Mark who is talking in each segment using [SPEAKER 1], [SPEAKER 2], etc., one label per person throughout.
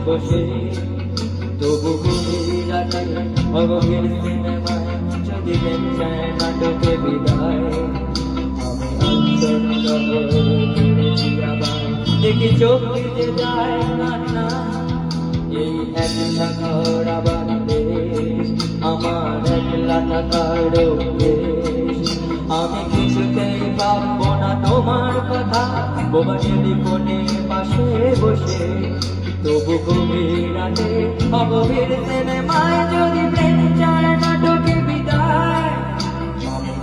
[SPEAKER 1] বসে তবু গভীর রাতে অগভীর সিনেমায় যদি যায় নাটকে বিদায় আমি আচ্ছন্ন হয়ে পড়েছি আবার দেখি চোখ ভিজে যায় কান্না এই একলা ঘর আবার দেশ আমার একলা থাকার অভ্যেস আমি কিছুতেই ভাববো না তোমার কথা বোবা টেলিফোনের পাশে বসে তবু গভীর রাতে অগভীর সিনেমায় যদি প্রেম চায় নাটকে বিদায়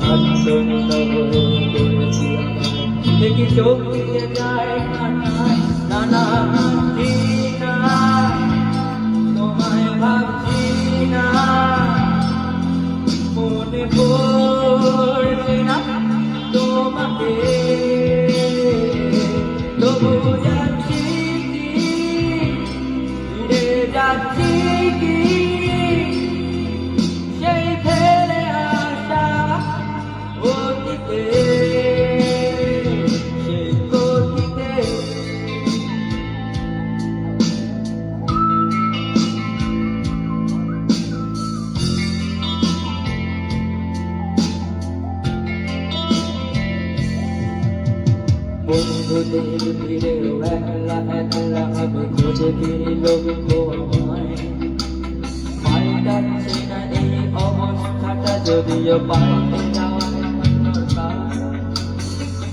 [SPEAKER 1] আমি আচ্ছন্ন হয়ে পড়েছি আবার দেখি চোখ ভিজে যায় কান্নায় নানা ভাবছি না তোমায় ভাবছি না মনে পড়ছে না তোমাকে তবু যাচ্ছি কি ফিরে যাচ্ছি কি সেই ফেলে আসা অতীতে সেই গতিতে বন্ধুদের ভিড়েও একলা একলা আমি খুঁজে ফিরি লক্ষ্য আমায় পাল্টাচ্ছে না এই অবস্থাটা যদিও পাল্টে যাওয়ার দরকার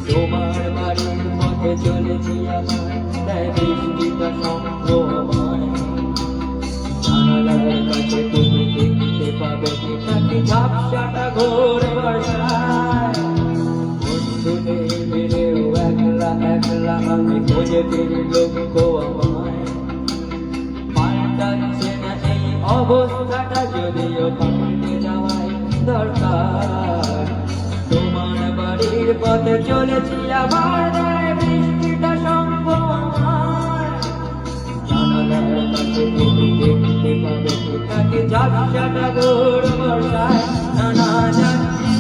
[SPEAKER 1] তোমার বাড়ির পথে চলেছি আমার তাই বৃষ্টিটা সঙ্গ আমায় জানালার কাছে তুমি দেখতে পাবে নাকি ঝাপসাটা ঘোর বর্ষায় বন্ধুদের ভিড়েও একলা একলা আমি খুঁজে ফিরি লক্ষ্য আমায় পাল্টাচ্ছে না এই অবস্থাটা যদিও পাল্টে যাওয়াই দরকার তোমার বাড়ির পথে চলেছি আবার বৃষ্টিটা সঙ্গ আমার জানালার কাছে তুমি দেখতে পাবে নাকি ঝাপসাটা ঘোর বর্ষায় নানা যাচ্ছি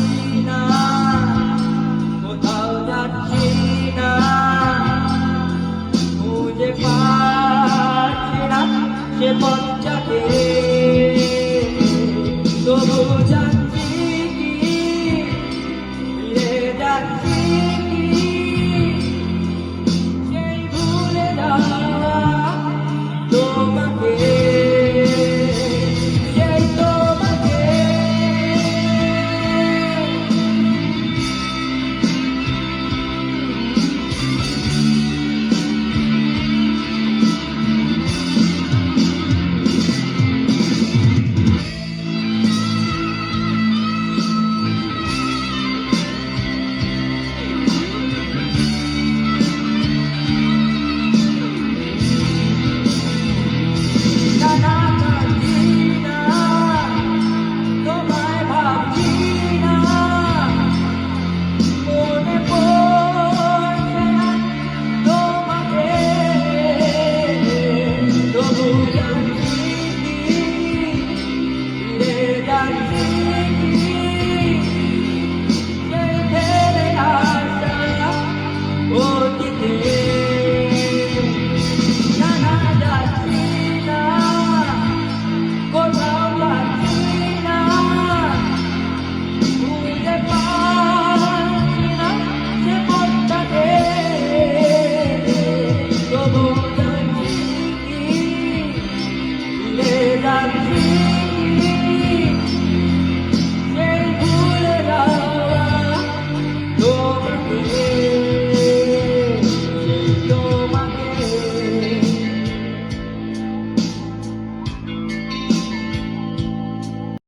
[SPEAKER 1] না কোথাও যাচ্ছি না খুঁজে পাচ্ছি না সে পথটাকে তবু